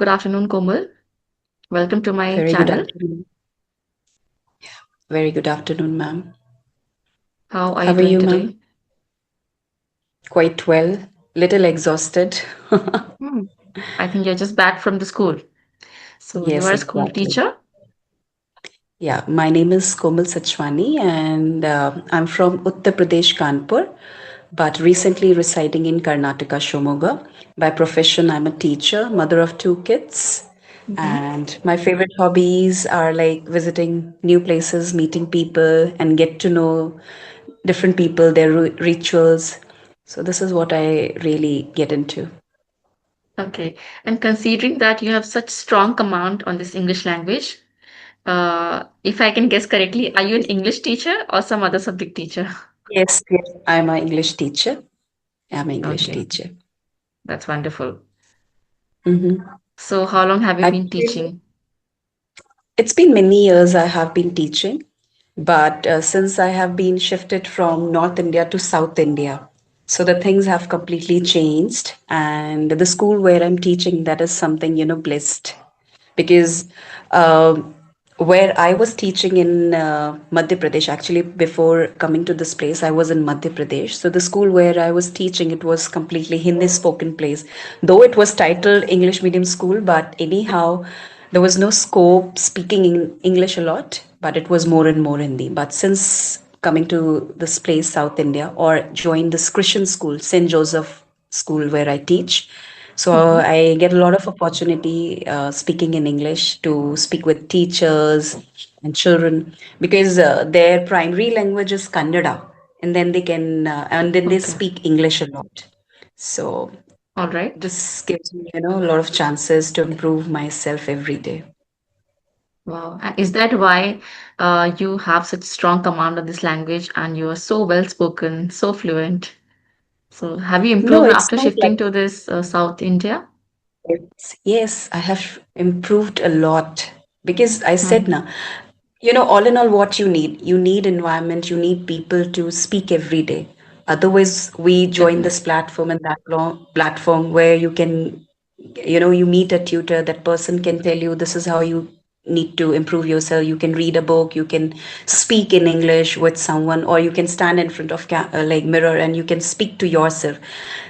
Good afternoon, Komal. Welcome to my Very good channel. afternoon. Very good afternoon, ma'am. How are you How are doing you, today? ma'am? Quite well. Little exhausted. Hmm. I think you're just back from the school. So you Yes, are a school exactly. teacher? Yeah, my name is Komal Sachwani and I'm from Uttar Pradesh, Kanpur, but recently residing in Karnataka, Shimoga. By profession, I'm a teacher, mother of two kids, Mm-hmm. and my favorite hobbies are like visiting new places, meeting people, and get to know different people, their rituals. So this is what I really get into. Okay. And considering that you have such strong command on this English language, if I can guess correctly, are you an English teacher or some other subject teacher? Yes, yes. I'm an English teacher. I'm an English Okay, teacher. that's wonderful. Hmm. So how long have you been Actually, teaching? it's been many years I have been teaching, but since I have been shifted from North India to South India, so the things have completely changed. And the school where I'm teaching, that is something, blessed because um where I was teaching in Madhya Pradesh, actually, before coming to this place, I was in Madhya Pradesh. So the school where I was teaching, it was completely Hindi spoken place. Though it was titled English medium school, but anyhow, there was no scope speaking in English a lot, but it was more and more Hindi. But since coming to this place, South India, or joined this Christian school, St. Joseph School, where I teach, so Mm-hmm. I get a lot of opportunity speaking in English to speak with teachers and children because their primary language is Kannada, and then they Okay. speak English a lot. So All right. this gives me, a lot of chances to improve myself every day. Wow. And is that why you have such strong command of this language and you are so well spoken, so fluent? So have you No, improved it's after not like shifting to this South India? yes, I have improved a lot because I said Mm-hmm. now, all in all, what you need environment, you need people to speak every day. Otherwise, we join this Definitely. platform and that platform where you can, you meet a tutor, that person can tell you this is how you need to improve yourself. You can read a book, you can speak in English with someone, or you can stand in front of like mirror and you can speak to yourself.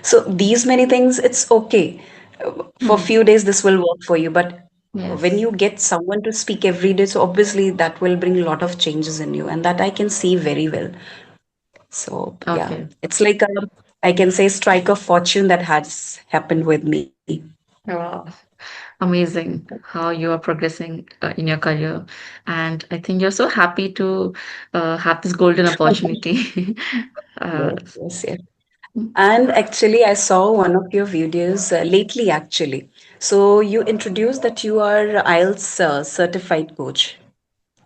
So these many things, it's okay. For Hmm. few days, this will work for you, but when Yes. you get someone to speak every day, so obviously that will bring a lot of changes in you, and that I can see very well. So yeah, Okay. it's like I can say strike of fortune that has happened with me. Wow. Amazing how you are progressing in your career. And I think you're so happy to have this golden opportunity. uh, Yes, yes, yes. And actually, I saw one of your videos lately, actually. So you introduced that you are IELTS certified coach,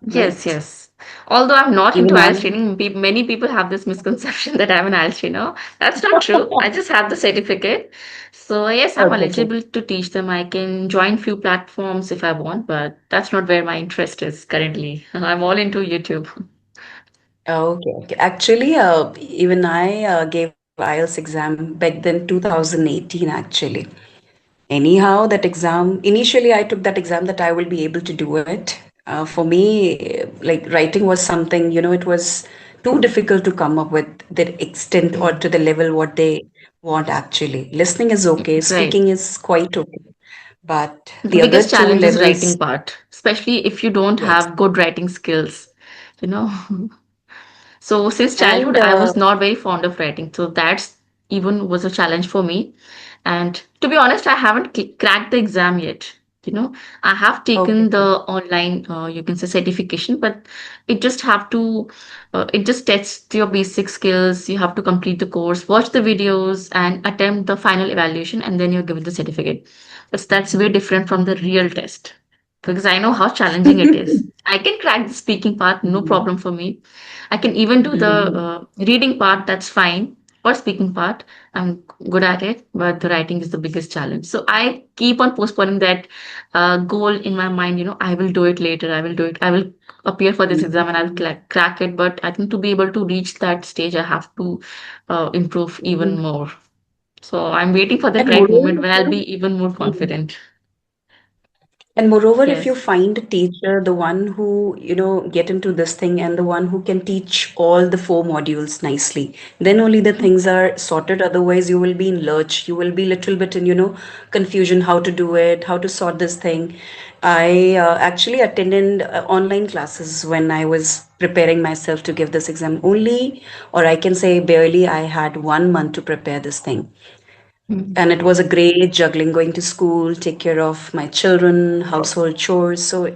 Yes, right? yes. Although I'm not into Even IELTS I'm. training, many people have this misconception that I'm an IELTS trainer. That's not true. I just have the certificate. So yes, I'm Okay, okay. eligible to teach them. I can join few platforms if I want, but that's not where my interest is currently. I'm all into YouTube. Okay, okay. Actually, even I gave IELTS exam back then, 2018, actually. Anyhow, that exam, initially I took that exam that I will be able to do it. For me, like writing was something, it was too difficult to come up with the extent or to the level what they want actually. Listening is okay, Right. speaking is quite okay. But The the other biggest two challenge is writing levels, part, especially if you don't yes. have good writing skills, you know. So since childhood, And I was not very fond of writing. So that's even was a challenge for me. And to be honest, I haven't cracked the exam yet. I have okay, taken the okay. online, you can say certification, but it just tests your basic skills. You have to complete the course, watch the videos, and attempt the final evaluation, and then you're given the certificate. But that's way different from the real test because I know how challenging it is. I can crack the speaking part, no Mhm. problem for me. I can even do the Mhm. reading part, that's fine, or speaking part. I'm good at it, but the writing is the biggest challenge. So I keep on postponing that goal in my mind. I will do it later. I will do it. I will appear for this exam and I'll Mhm. crack it. But I think to be able to reach that stage, I have to improve even Mhm. more. So I'm waiting for that And right moment moreover, when I'll be even more Mhm. confident. And moreover, if you Yes. find a teacher, the one who, get into this thing and the one who can teach all the four modules nicely, then only the things are sorted. Otherwise, you will be in lurch. You will be little bit in, confusion how to do it, how to sort this thing. I actually attended online classes when I was preparing myself to give this exam. Only, or I can say barely, I had 1 month to prepare this thing. Mhm. And it was a great juggling, going to school, take care of my children, household chores. So,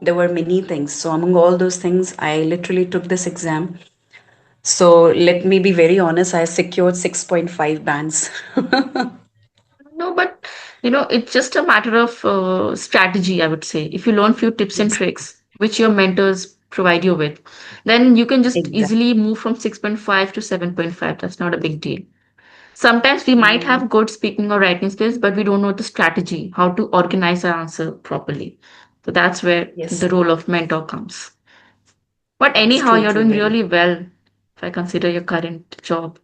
there were many things. So, among all those things, I literally took this exam. So, let me be very honest, I secured 6.5 bands. No, but it's just a matter of strategy, I would say. If you learn few tips and Yes, tricks, which your mentors provide you with, then you can just exactly. easily move from 6.5 to 7.5. That's not a big deal. Sometimes we might Mm, have good speaking or writing skills, but we don't know the strategy, how to organize our answer properly. So that's where yes, the role of mentor comes. But that's anyhow, true, you're true, doing very. really well if I consider your current job.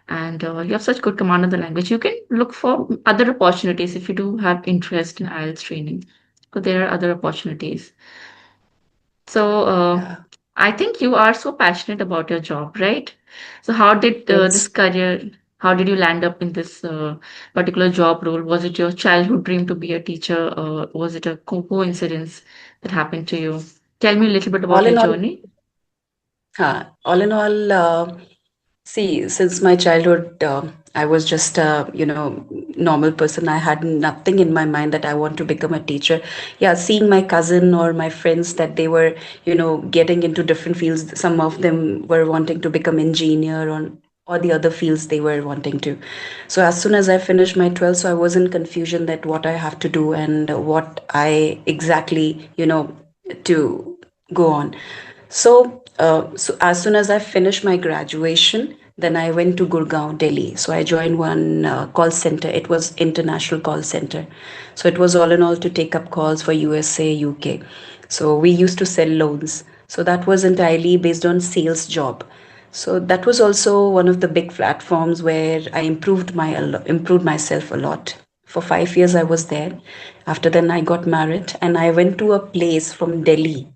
And you have such good command of the language. You can look for other opportunities if you do have interest in IELTS training. So there are other opportunities. So Yeah, I think you are so passionate about your job, right? So how did this it's career, how did you land up in this particular job role? Was it your childhood dream to be a teacher, or was it a coincidence that happened to you? Tell me a little bit about all your in all. journey. See, since my childhood, I was just a, normal person. I had nothing in my mind that I want to become a teacher. Yeah, seeing my cousin or my friends that they were, getting into different fields. Some of them were wanting to become engineer or the other fields they were wanting to. So as soon as I finished my 12th, so I was in confusion that what I have to do and what I exactly, to go on. So as soon as I finished my graduation, then I went to Gurgaon, Delhi. So I joined one call center. It was international call center. So it was all in all to take up calls for USA, UK. So we used to sell loans. So that was entirely based on sales job. So that was also one of the big platforms where I improved myself a lot. For 5 years I was there. After then I got married and I went to a place from Delhi,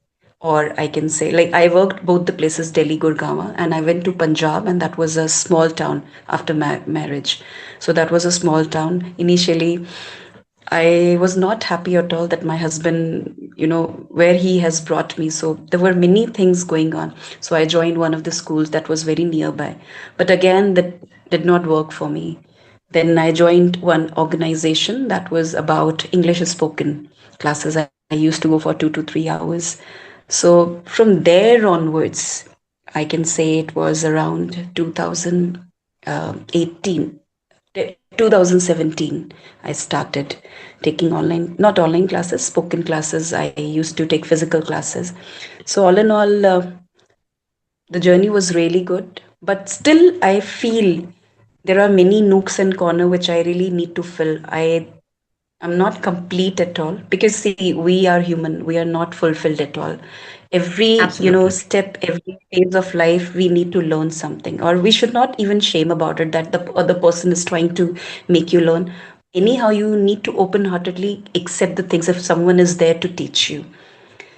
or I can say, like, I worked both the places, Delhi, Gurgaon, and I went to Punjab, and that was a small town after marriage. So that was a small town. Initially, I was not happy at all that my husband, where he has brought me. So there were many things going on. So I joined one of the schools that was very nearby. But again, that did not work for me. Then I joined one organization that was about English spoken classes. I used to go for 2 to 3 hours. So from there onwards, I can say it was around 2018, 2017, I started taking online, not online classes, spoken classes. I used to take physical classes. So all in all, the journey was really good, but still I feel there are many nooks and corner which I really need to fill. I'm not complete at all, because see, we are human. We are not fulfilled at all. Every, Absolutely. step, every phase of life, we need to learn something, or we should not even shame about it that the other person is trying to make you learn. Anyhow, you need to open-heartedly accept the things if someone is there to teach you.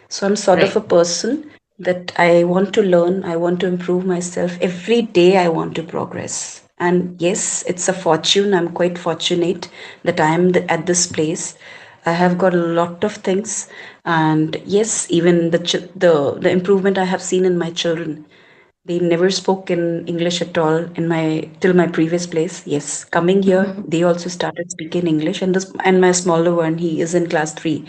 So I'm sort of a Right. person that I want to learn, I want to improve myself. Every day I want to progress. And yes, it's a fortune. I'm quite fortunate that I am at this place. I have got a lot of things, and yes, even the improvement I have seen in my children. They never spoke in English at all in my till my previous place. Yes, coming here, Mhm. they also started speaking English, and this and my smaller one, he is in class 3.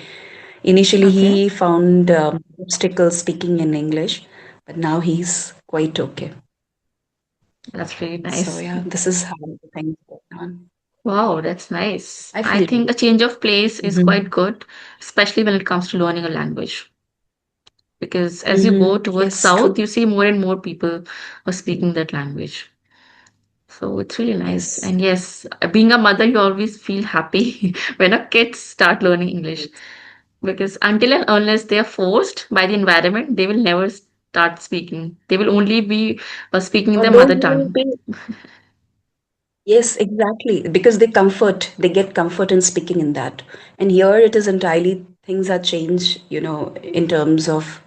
Initially, Okay. he found obstacles speaking in English, but now he's quite okay. That's really So nice. yeah, this is how the things go on. Wow, that's nice. I I feel think good. a change of place is quite Mm-hmm. good, especially when it comes to learning a language. Because as you go Mm-hmm. towards Yes, south, true. you see more and more people are speaking that language. So it's really nice. Yes. And yes, being a mother, you always feel happy when our kids start learning English. Because until and unless they are forced by the environment, they will never start speaking. They will only be speaking in their Although mother you will tongue. be Yes, exactly. Because they get comfort in speaking in that. And here it is entirely, things are changed, in terms of,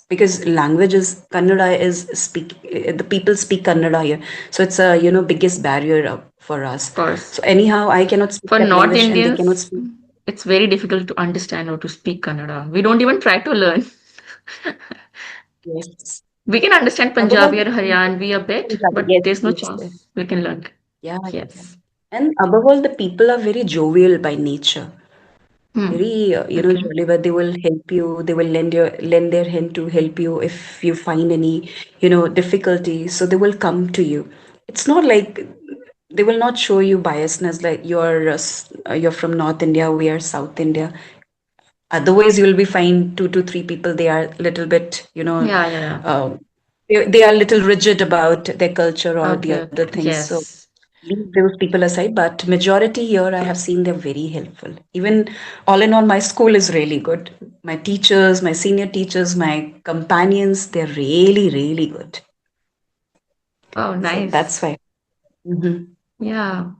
because language is, Kannada is the people speak Kannada here. So it's a, biggest barrier for us. Of course. So anyhow, I cannot speak For that North language and they cannot Indians, speak. it's very difficult to understand or to speak Kannada. We don't even try to learn. Yes. We can understand Above all, Punjabi or Haryanvi a bit, but yes, there's no yes, yes. chance we can learn. Yeah, yeah, yeah. Yes. And above all, the people are very jovial by nature. Hmm. Very Okay. jolly, but they will help you, they will lend their hand to help you if you find any difficulty, so they will come to you. It's not like, they will not show you biasness like you're from North India, we are South India. Otherwise you will be fine, two to three people, they are little bit, Yeah, yeah, yeah. they are little rigid about their culture or the Okay, other okay. things, so Yes. leave those people aside. But majority here I have seen they're very helpful. Even all in all, my school is really good. My teachers, my senior teachers, my companions, they're really, really good. Oh, So nice. that's why. Mhm. Yeah.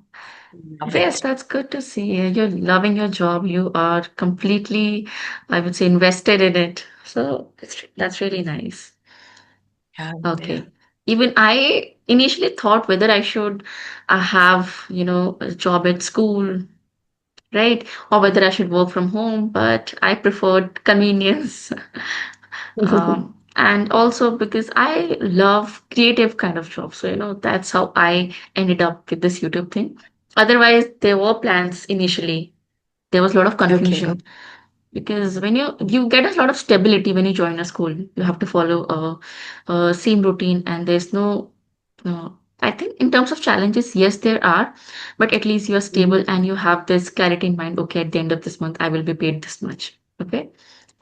Love Yes, it. that's good to see. You're loving your job. You are completely, I would say, invested in it. So that's really nice. Yeah, yeah. Okay. Even I initially thought whether I should have, a job at school, right? Or whether I should work from home, but I preferred convenience. And also because I love creative kind of jobs. So, that's how I ended up with this YouTube thing. Otherwise, there were plans initially. There was a lot of Okay. confusion because when you get a lot of stability when you join a school. You have to follow a same routine, and there's no. I think in terms of challenges, yes, there are, but at least you are stable Mhm. and you have this clarity in mind. Okay, at the end of this month, I will be paid this much. Okay,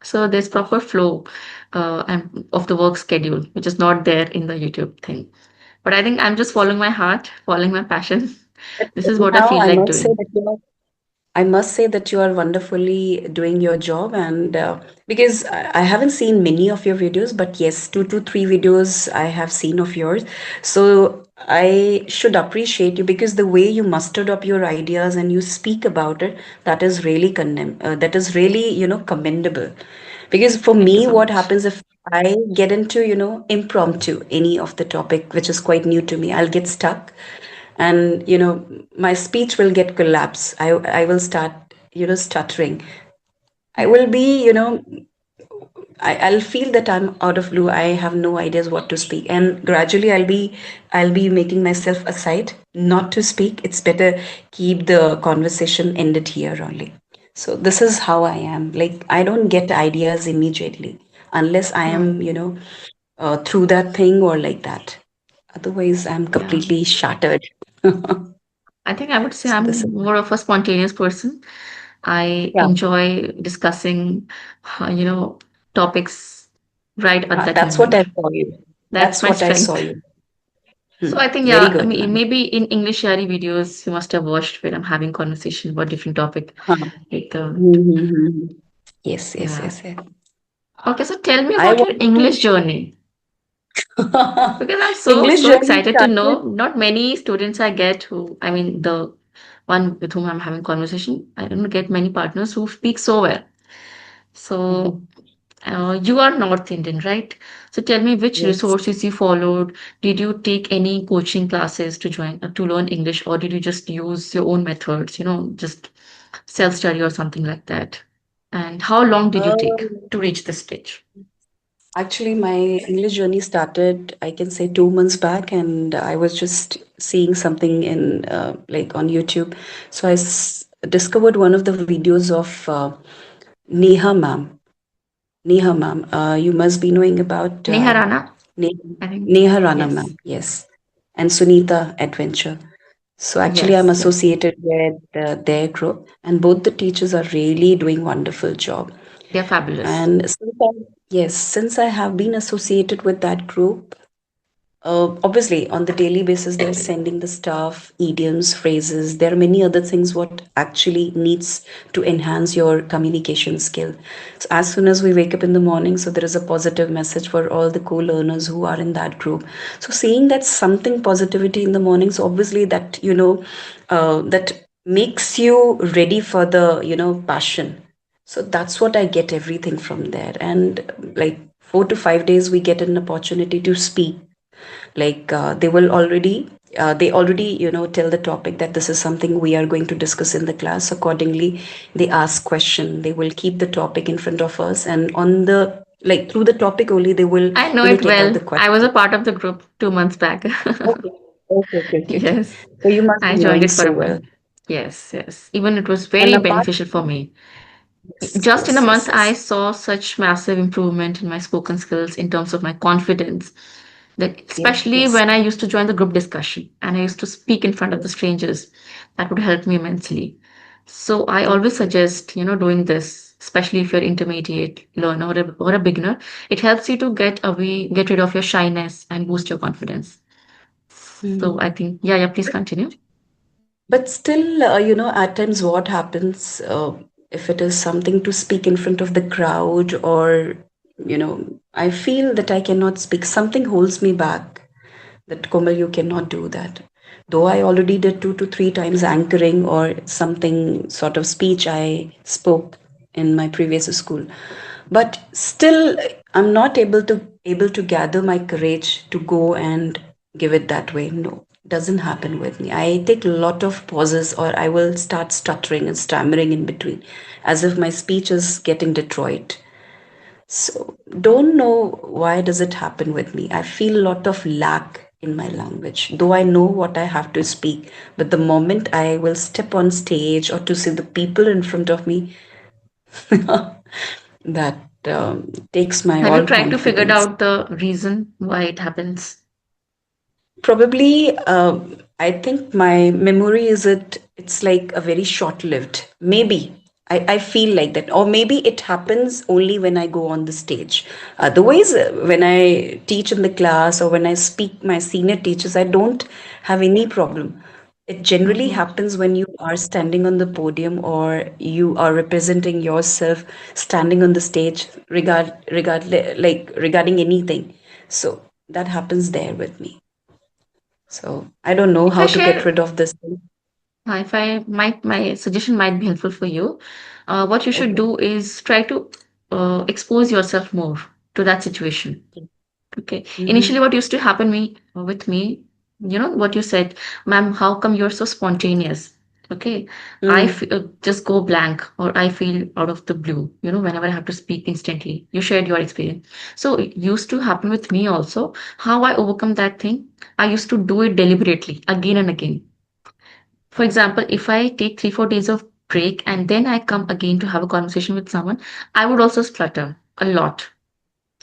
so there's proper flow and of the work schedule, which is not there in the YouTube thing. But I think I'm just following my heart, following my passion. But This is what I anyhow, feel I like must say doing. that I must say that you are wonderfully doing your job, and because I haven't seen many of your videos, but yes, two to three videos I have seen of yours. So I should appreciate you because the way you mustered up your ideas and you speak about it, that is really that is really commendable. Because for Thank you me, so what much. happens if I get into impromptu any of the topic which is quite new to me, I'll get stuck, and my speech will get collapse. I will start stuttering. I will be I'll feel that I'm out of blue. I have no ideas what to speak, and gradually I'll be making myself aside not to speak. It's better keep the conversation ended here only. So this is how I am. Like, I don't get ideas immediately unless I Hmm. am through that thing or like that. Otherwise, I'm Yeah. completely shattered. So I think I would say this is, I'm more of a spontaneous person. I yeah. enjoy discussing, uh, you know, topics right at that That's what moment. I saw you. That's That's my what I saw strength. you. So Hmm. I think, Very yeah, I good, mean, man. maybe in English Shari videos you must have watched where I'm having conversation about different topic. Huh. Like Mm-hmm. Yes, yes, yeah. yes, yes. Okay, so tell me I about your wanted English to. journey because I'm so English so journey excited to started. know. Not many students I get who, I mean, the one with whom I'm having conversation, I don't get many partners who speak so well. So Mhm. you are North Indian, right? So tell me which Yes. resources you followed. Did you take any coaching classes to join to learn English, or did you just use your own methods? Just self study or something like that. And how long did you take Um, to reach this stage? Actually, my English journey started, I can say, 2 months back, and I was just seeing something in like on YouTube. So discovered one of the videos of Neha ma'am. Neha ma'am, you must be knowing about Neha Rana, Ne- I think. Neha Rana Yes. ma'am, yes, and Sunita Adventure. So actually, I'm Yes. Yes. associated with their group, and both the teachers are really doing wonderful job. They're fabulous. And yes, since I have been associated with that group, Obviously, on the daily basis, they're sending the stuff, idioms, phrases. There are many other things what actually needs to enhance your communication skill. So as soon as we wake up in the morning, so there is a positive message for all the co-learners who are in that group. So seeing that something positivity in the morning, so obviously that that makes you ready for the passion. So that's what I get everything from there. And like 4 to 5 days, we get an opportunity to speak. Like they already tell the topic that this is something we are going to discuss in the class. Accordingly, they ask question. They will keep the topic in front of us, and on the like through the topic only they will I know it take out well. the I was question. a part of the group 2 months back. Okay. Okay, okay, okay, okay. Yes, So you must I be joined knowing it for so a well. month. Yes, yes. Even it was And very apart, beneficial for me. yes, Just in a yes, yes, month, I yes. saw such massive improvement in my spoken skills in terms of my confidence. That Yes, especially yes. when I used to join the group discussion and I used to speak in front of the strangers, that would help me immensely. So I always Okay. suggest, doing this, especially if you're intermediate learner or a beginner. It helps you to get rid of your shyness and boost your confidence. So I Mhm. think, yeah, please continue. But still, at times what happens if it is something to speak in front of the crowd, or, I feel that I cannot speak. Something holds me back that Komal, you cannot do that. Though I already did 2 to 3 times anchoring or something sort of speech I spoke in my previous school, but still I'm not able to gather my courage to go and give it that way. No, doesn't happen with me. I take a lot of pauses, or I will start stuttering and stammering in between, as if my speech is getting destroyed. So don't know why does it happen with me. I feel a lot of lack in my language, though I know what I have to speak. But the moment I will step on stage or to see the people in front of me, that takes my Have you all tried to figure confidence. out the reason why it happens? Probably, I think my memory it's like a very short-lived. Maybe I feel like that, or maybe it happens only when I go on the stage. Otherwise, when I teach in the class or when I speak my senior teachers, I don't have any problem. It generally Mhm. happens when you are standing on the podium or you are representing yourself standing on the stage regarding anything. So that happens there with me. So I don't know If how I to get share rid of this thing. If I my suggestion might be helpful for you. What you should Okay. do is try to expose yourself more to that situation. Okay. Mm-hmm. Initially, what used to happen with me, what you said, ma'am, how come you're so spontaneous? Okay. Mm-hmm. Just go blank, or I feel out of the blue, whenever I have to speak instantly. You shared your experience. So it used to happen with me also. How I overcome that thing, I used to do it deliberately again and again. For example, if I take 3, 4 days of break and then I come again to have a conversation with someone, I would also splutter a lot.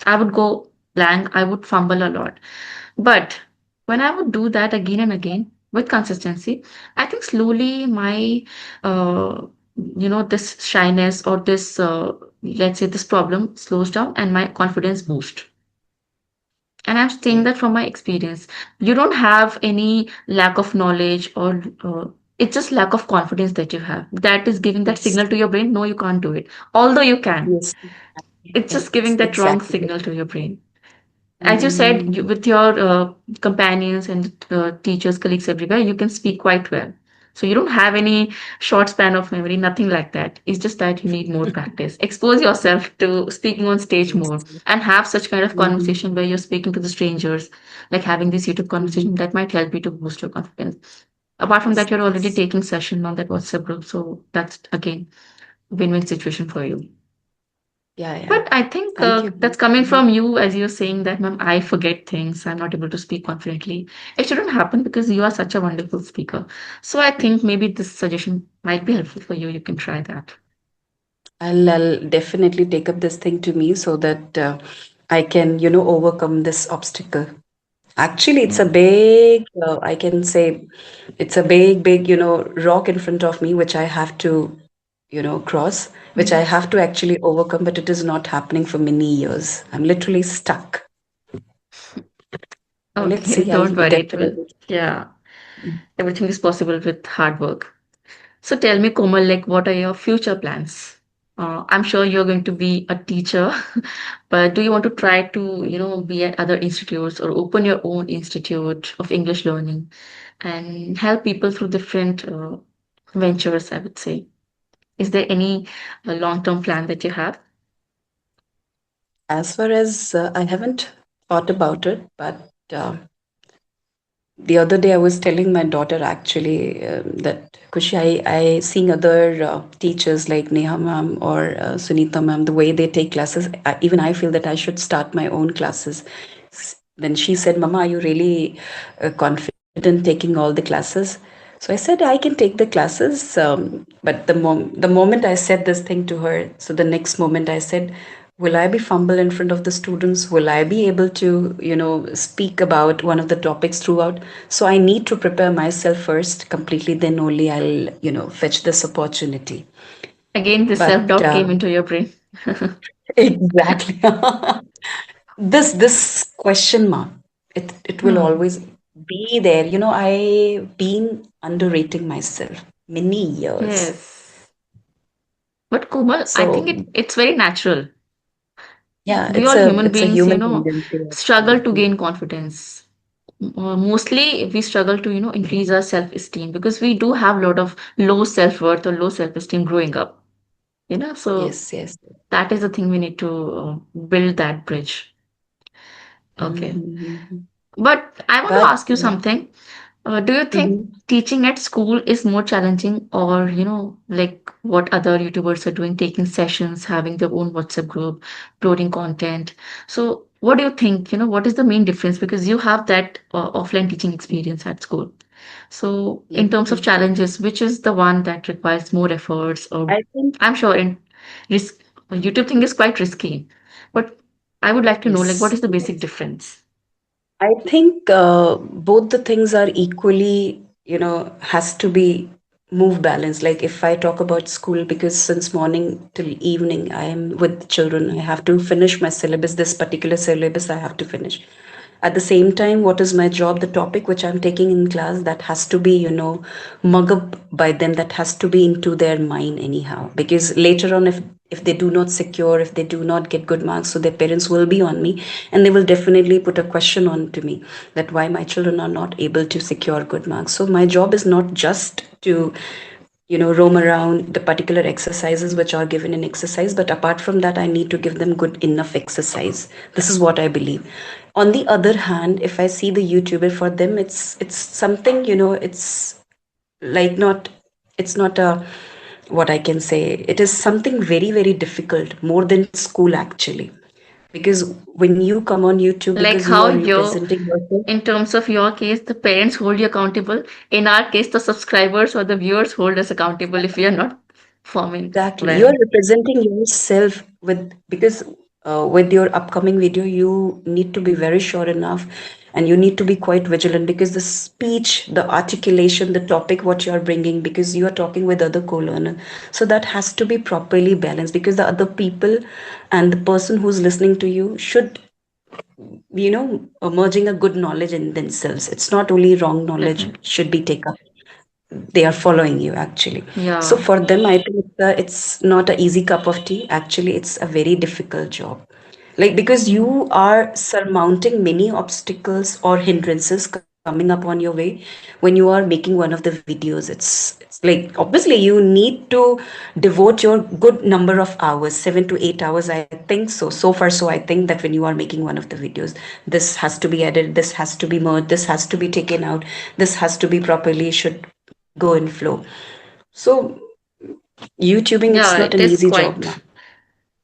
I would go blank, I would fumble a lot. But when I would do that again and again with consistency, I think slowly my, this shyness or this, let's say, this problem slows down and my confidence boosts. And I'm saying Okay. that from my experience. You don't have any lack of knowledge, or it's just lack of confidence that you have. That is giving that Yes. signal to your brain, no, you can't do it. Although you can. Yes. It's just Yes. giving that wrong Exactly. signal to your brain. As you said, Mm. with your companions and teachers, colleagues everywhere, you can speak quite well. So you don't have any short span of memory, nothing like that. It's just that you need more practice. Expose yourself to speaking on stage more Yes. and have such kind of Mm-hmm. conversation where you're speaking to the strangers, like having this YouTube Mm-hmm. conversation that might help you to boost your confidence. Apart from that, Yes. you're already Yes. taking session on that WhatsApp group. So that's again win-win situation for you. Yeah. Yeah. But I think Thank you. that's coming from you, as you're saying that, ma'am, I forget things. I'm not able to speak confidently. It shouldn't happen because you are such a wonderful speaker. So I think maybe this suggestion might be helpful for you. You can try that. I'll definitely take up this thing to me so that I can, overcome this obstacle. Actually, it's a Yeah. big, I can say, it's a big, rock in front of me, which I have to, cross, which I Mhm. have to actually overcome, but it is not happening for many years. I'm literally stuck. So let's Okay, see. I'll don't worry, it will. definitely. Yeah, everything is possible with hard work. So tell me, Komal, like, what are your future plans? I'm sure you're going to be a teacher, but do you want to try to, be at other institutes or open your own institute of English learning and help people through different ventures, I would say? Is there any long-term plan that you have? As far as I haven't thought about it, but the other day I was telling my daughter actually that Kushi, I seeing other teachers like Neha ma'am or Sunita ma'am, the way they take classes, even I feel that I should start my own classes. Then she said, Mama, are you really confident taking all the classes? So I said, I can take the classes. But the moment I said this thing to her, so the next moment I said, will I be fumble in front of the students? Will I be able to, speak about one of the topics throughout? So I need to prepare myself first completely, then only I'll, fetch this opportunity. Again, this But self-doubt came into your brain. exactly. This question mark, it will Hmm. always be there. I've been underrating myself many years. Yes. But Komal, I think So it's very natural. yeah, We all human it's a beings, human tendency struggle actually. to gain confidence. Mostly we struggle to, increase our self-esteem because we do have a lot of low self-worth or low self-esteem growing up, so Yes, yes. that is the thing we need to build that bridge. Okay. Mhm. But I want to But ask you something. Do you think mhm. teaching at school is more challenging or, like what other YouTubers are doing, taking sessions, having their own WhatsApp group, uploading content? So what do you think, what is the main difference? Because you have that offline teaching experience at school. So in terms of Mhm. challenges, which is the one that requires more efforts or I think I'm sure in risk, YouTube thing is quite risky, but I would like to know like what yes. is the basic difference? I think both the things are equally, has to be move balance. Like if I talk about school, because since morning till evening, I am with children, I have to finish my syllabus, this particular syllabus I have to finish. At the same time, what is my job? The topic which I'm taking in class, that has to be, mug up by them, that has to be into their mind anyhow. Because later on, if they do not secure, if they do not get good marks, so their parents will be on me and they will definitely put a question on to me that why my children are not able to secure good marks. So my job is not just to roam around the particular exercises which are given in exercise, but apart from that I need to give them good enough exercise. This is what I believe. On the other hand, if I see the YouTuber, for them it's something, it's like not, it's not a, what I can say, it is something very very difficult, more than school actually. Because when you come on YouTube, Like because you how are you, representing yourself. in terms of your case, the parents hold you accountable. In our case, the subscribers or the viewers hold us accountable if we are not performing Exactly. You well. are representing yourself with, because with your upcoming video, you need to be very sure enough and you need to be quite vigilant, because the speech, the articulation, the topic, what you are bringing, because you are talking with other co-learner. So that has to be properly balanced, because the other people and the person who's listening to you should, merging a good knowledge in themselves. It's not only wrong knowledge Definitely. should be taken, they are following you actually. So Yeah. for them I think it's not an easy cup of tea, actually it's a very difficult job. Like because Mm. you are surmounting many obstacles or hindrances coming up on your way when you are making one of the videos. It's like obviously you need to devote your good number of hours, 7 to 8 hours, I think. So far, so I think that when you are making one of the videos, this has to be added, this has to be merged, this has to be taken out, this has to be properly should go in flow. So YouTubing, it's Yeah, not an it is easy job now. quite,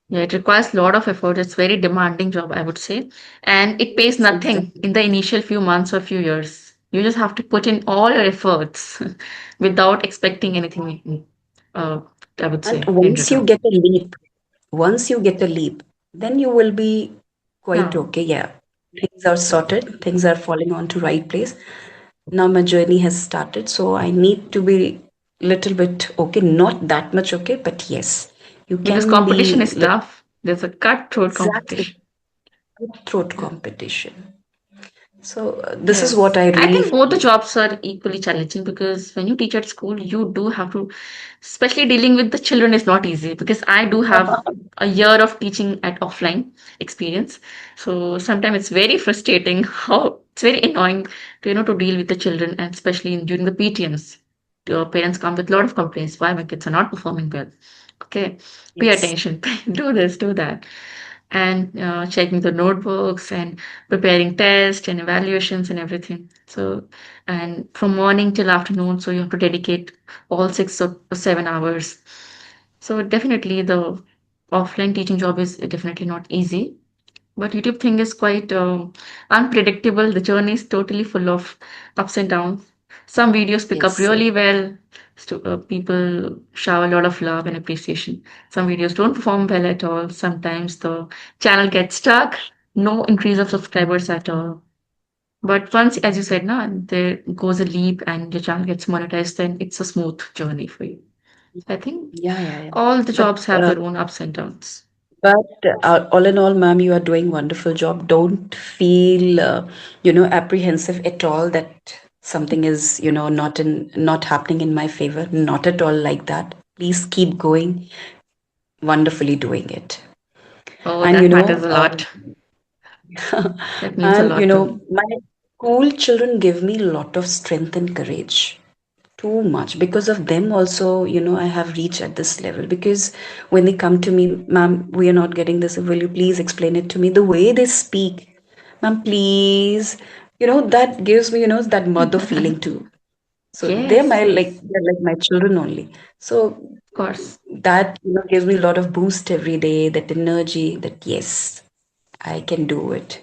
yeah, it requires a lot of effort. It's very demanding job, I would say. And it pays Yes, nothing exactly. in the initial few months or few years. You just have to put in all your efforts without expecting anything, uh, I would And say, in once you return. get a leap, once you get a leap, then you will be quite Yeah. okay. Yeah, things are sorted, things are falling onto right place. Now my journey has started, so I need to be little bit okay, not that much okay, but yes, you Because can competition be is tough. There's a cutthroat exactly competition. cutthroat Yeah. competition. So this is what Yes, I I really think both the feel. jobs are equally challenging because when you teach at school, you do have to, especially dealing with the children is not easy because I do have a year of teaching at offline experience. So sometimes it's very frustrating how it's very annoying to, to deal with the children and especially during the PTMs. Your parents come with a lot of complaints why my kids are not performing well. Okay, pay Yes. attention, do this, do that, and checking the notebooks and preparing tests and evaluations and everything. So, and from morning till afternoon, so you have to dedicate all 6 or 7 hours. So, definitely the offline teaching job is definitely not easy. But YouTube thing is quite unpredictable. The journey is totally full of ups and downs. Some videos pick up Yes. really well. People shower a lot of love and appreciation. Some videos don't perform well at all. Sometimes the channel gets stuck. No increase of subscribers at all. But once, as you said, now there goes a leap and your channel gets monetized, then it's a smooth journey for you. I think Yeah, yeah, yeah. all the But jobs have their own ups and downs. all in all, ma'am, you are doing wonderful job. Don't feel apprehensive at all that something is not happening in my favor. Not at all like that. Please keep going. Wonderfully doing it. Oh, And that matters a lot. That means a and lot to me. my school children give me a lot of strength and courage. Too much. Because of them also, I have reached at this level. Because when they come to me, ma'am, we are not getting this. Will you please explain it to me? The way they speak, ma'am, please. That gives me, that mother feeling too. So Yes, yes, they're like my children only. So of course. that gives me a lot of boost every day, that energy, that yes, I can do it.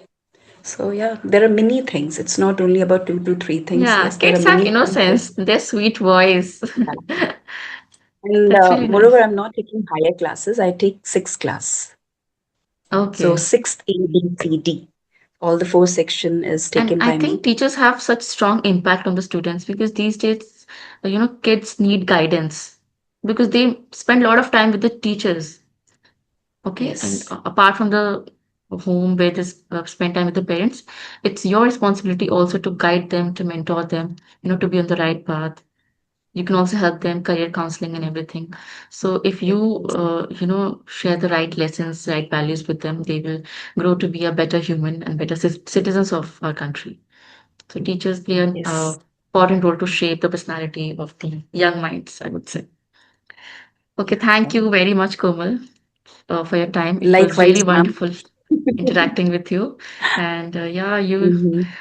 So yeah, there are many things. It's not only about two to three things. Yeah, Yes, there are kids have many things. innocence, their sweet voice. And That's really moreover, nice. I'm not taking higher classes. I take sixth class. So Okay. sixth A, B, C, D. All the four section is And taken I by think me. teachers have such strong impact on the students because these days, kids need guidance because they spend a lot of time with the teachers. Okay. And Yes. apart from the home where they spend time with the parents, it's your responsibility also to guide them, to mentor them, to be on the right path. You can also help them career counseling and everything. So if Yes. you Yes. share the right lessons, right values with them, they will grow to be a better human and better citizens of our country. So teachers play an Yes. important role to shape the personality of the young minds, I would say. Okay, thank you very much, Komal, for your time. It was really Likewise, ma'am. wonderful interacting with you. And yeah, Mhm.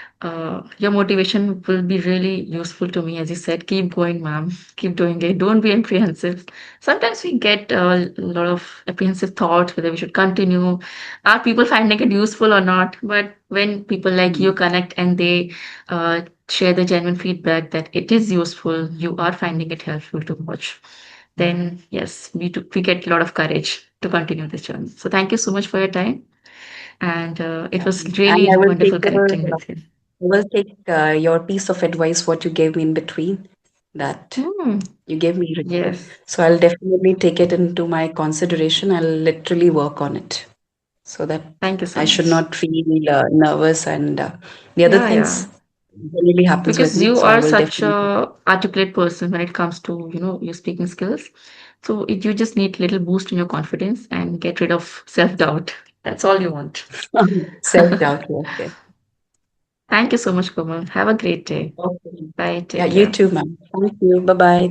your motivation will be really useful to me. As you said, keep going, ma'am. Keep doing it. Don't be apprehensive. Sometimes we get a lot of apprehensive thoughts whether we should continue. Are people finding it useful or not? But when people like you Mhm. connect and they share the genuine feedback that it is useful, you are finding it helpful to watch, then yes, we get a lot of courage to continue this journey. So thank you so much for your time. And it was And really wonderful connecting with you. I will take your piece of advice, what you gave me in between, that Hmm. you gave me really. Yes. So I'll definitely take it into my consideration. I'll literally work on it so that Thank you so I should much. not feel nervous and the other Yeah, yeah. things really happens with Because me. you So I are will such definitely. a articulate person when it comes to, your speaking skills. So you just need little boost in your confidence and get rid of self-doubt. That's all you want. Self doubt. Yes, yes. Thank you so much, Komal. Have a great day. Okay. Bye. Yeah, Take you care. too, ma'am. Thank you. Bye bye.